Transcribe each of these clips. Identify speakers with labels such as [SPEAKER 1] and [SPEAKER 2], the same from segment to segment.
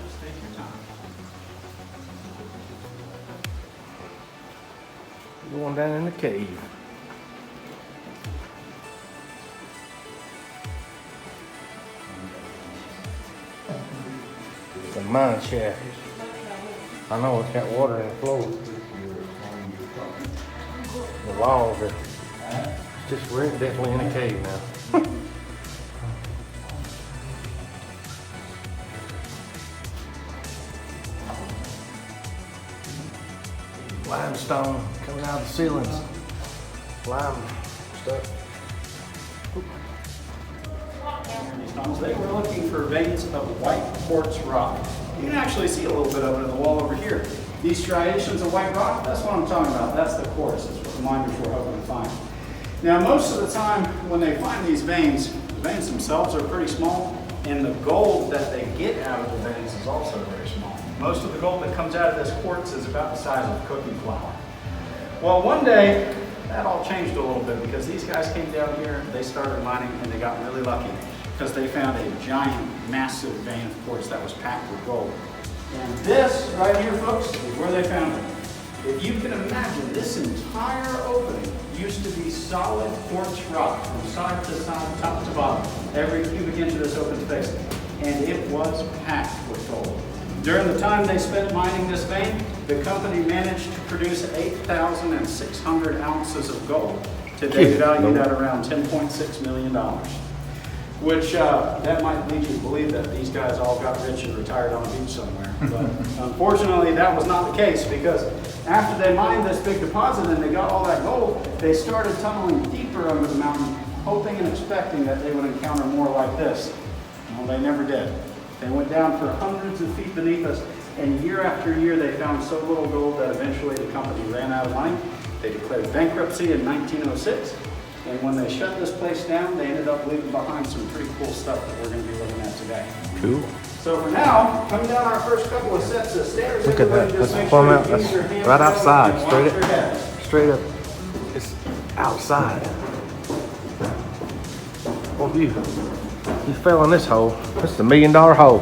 [SPEAKER 1] Just take your time.
[SPEAKER 2] Going down in the cave. It's a mine shaft. I know it's got water in the floor. The walls are just, we're definitely in a cave now. Limestone coming out of the ceilings. Lime stuff.
[SPEAKER 1] They were looking for veins of white quartz rock. You can actually see a little bit of it in the wall over here. These striations of white rock, that's what I'm talking about. That's the quartz. That's what the miners were hoping to find. Now, most of the time when they find these veins, the veins themselves are pretty small, and the gold that they get out of the veins is also very small. Most of the gold that comes out of this quartz is about the size of cooking flour. Well, one day, that all changed a little bit because these guys came down here, they started mining, and they got really lucky because they found a giant, massive vein of quartz that was packed with gold. And this right here, folks, is where they found it. If you can imagine, this entire opening used to be solid quartz rock from side to side, top to bottom, every cubic inch of this open space. And it was packed with gold. During the time they spent mining this vein, the company managed to produce 8,600 ounces of gold, today valued at around $10.6 million. Which that might lead you to believe that these guys all got rich and retired on a beach somewhere. But unfortunately, that was not the case because after they mined this big deposit and they got all that gold, they started tunneling deeper under the mountain, hoping and expecting that they would encounter more like this. Well, they never did. They went down for hundreds of feet beneath us, and year after year they found so little gold that eventually the company ran out of money. They declared bankruptcy in 1906. And when they shut this place down, they ended up leaving behind some pretty cool stuff that we're going to be looking at today.
[SPEAKER 2] Cool.
[SPEAKER 1] So for now, coming down our first couple of sets of stairs,
[SPEAKER 2] look at that. That's plumb out. That's right outside. Straight up. It's outside. What view? You fell in this hole. This is $1 million hole.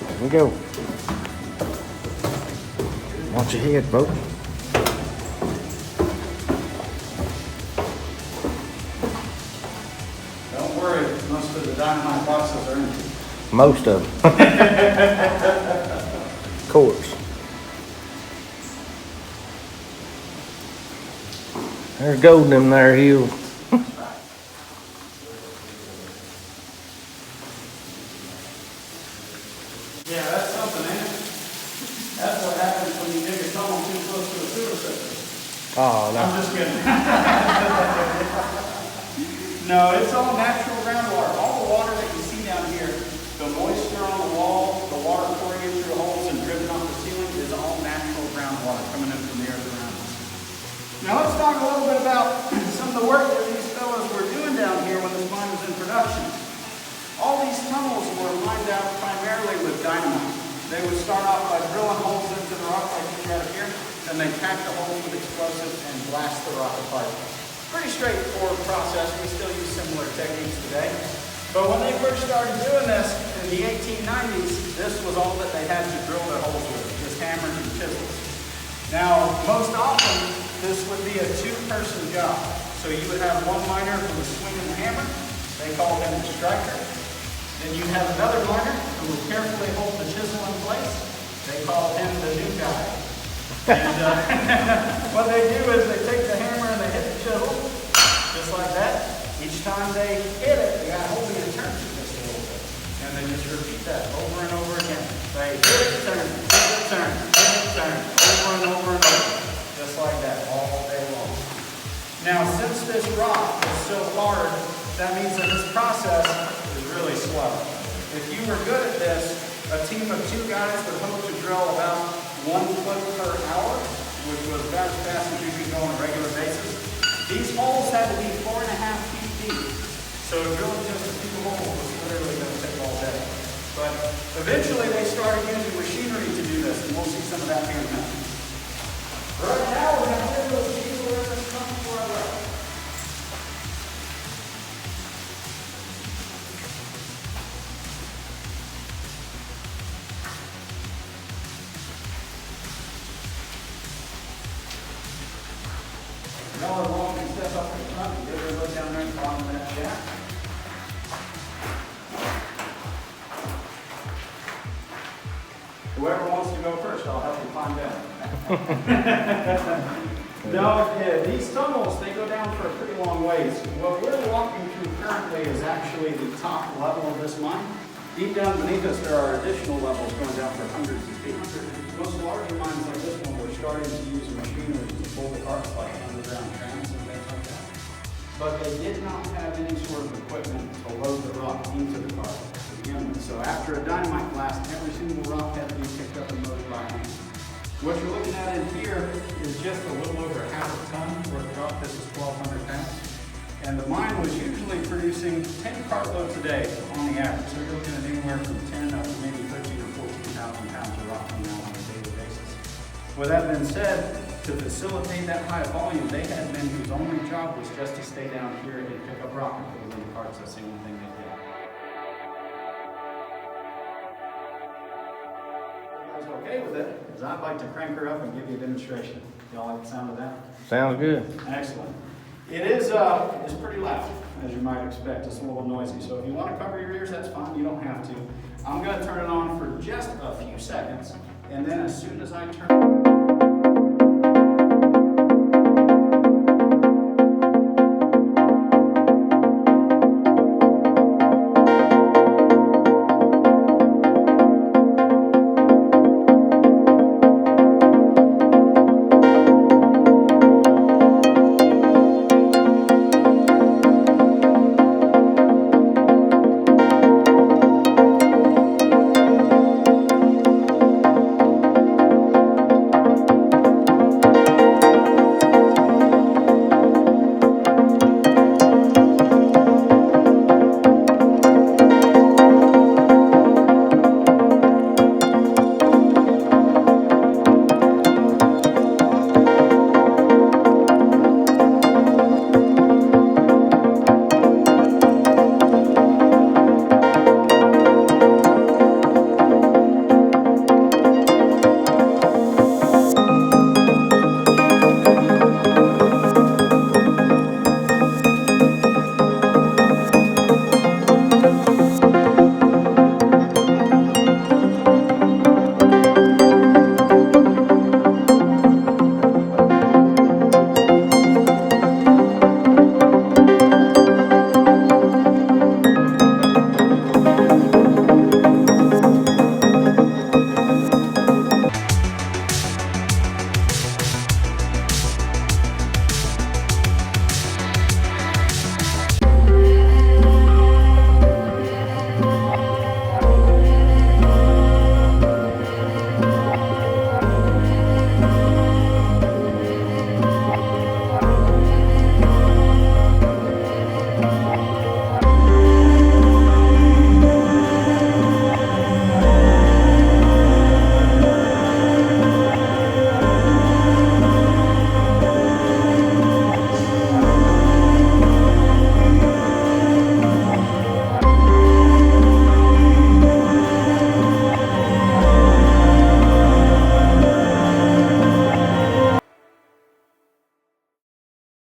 [SPEAKER 2] Here we go. Watch your head, folks.
[SPEAKER 1] Most of the dynamite boxes are empty.
[SPEAKER 2] Most of them. Of course. There's gold in them there hills.
[SPEAKER 1] Yeah, that's something, ain't it? That's what happens when you dig a tunnel too close to a sewer system.
[SPEAKER 2] Oh, no.
[SPEAKER 1] I'm just kidding. No, it's all natural groundwater. All the water that you see down here, the moisture on the wall, the water pouring in through the holes and dripping off the ceiling is all natural groundwater coming in from the earth around us. Now let's talk a little bit about some of the work that these fellows were doing down here when this mine was in production. All these tunnels were mined out primarily with dynamite. They would start off by drilling holes into the rock like you see right here, then they pack the holes with explosives and blast the rock apart. Pretty straightforward process. We still use similar techniques today. But when they first started doing this in the 1890s, this was all that they had to drill their holes with, just hammers and chisels. Now, most often, this would be a two-person job. So you would have one miner who was swinging the hammer. They called him the striker. Then you have another miner who would carefully hold the chisel in place. They called him the new guy. And what they do is they take the hammer and they hit the chisel, just like that. Each time they hit it, the guy holding it turns it just a little bit. And they just repeat that over and over again. They hit it, turn, hit it, turn, hit it, turn, over and over and over. Just like that, all day long. Now, since this rock is so hard, that means that this process is really slow. If you were good at this, a team of 2 guys would hope to drill about 1 foot per hour, which was about as fast as you could go on a regular basis. These holes had to be 4.5 feet deep. So drilling just a few holes was literally going to take all day. But eventually they started using machinery to do this, and we'll see some of that here in a minute. Right now we're going to hear those diesel engines coming to our left. down there at the bottom of that jack. Whoever wants to go first, I'll help you climb down. No, these tunnels, they go down for a pretty long ways. What we're walking through currently is actually the top level of this mine. Deep down beneath us, there are additional levels going down for hundreds of feet. Most larger mines like this one, we're starting to use machinery to pull the carts like underground trams and things like that. But they did not have any sort of equipment to load the rock into the cart to begin with. So after a dynamite blast, every single rock had to be picked up and loaded by hand. What you're looking at in here is just a little over half a ton worth of rock. This is 1,200 pounds. And the mine was usually producing 10 cartloads a day on the average. So you're looking at anywhere from 10 up to maybe 13 or 14,000 pounds of rock coming out on a daily basis. With that being said, to facilitate that high volume, they had men whose only job was just to stay down here and pick up rock and put it in the carts. That's the only thing they did. Okay with it, because I'd like to crank her up and give you a demonstration. Y'all like the sound of that?
[SPEAKER 2] Sounds good.
[SPEAKER 1] Excellent. It is it's pretty loud, as you might expect. It's a little noisy. So if you want to cover your ears, that's fine. You don't have to. I'm going to turn it on for just a few seconds, and then as soon as I turn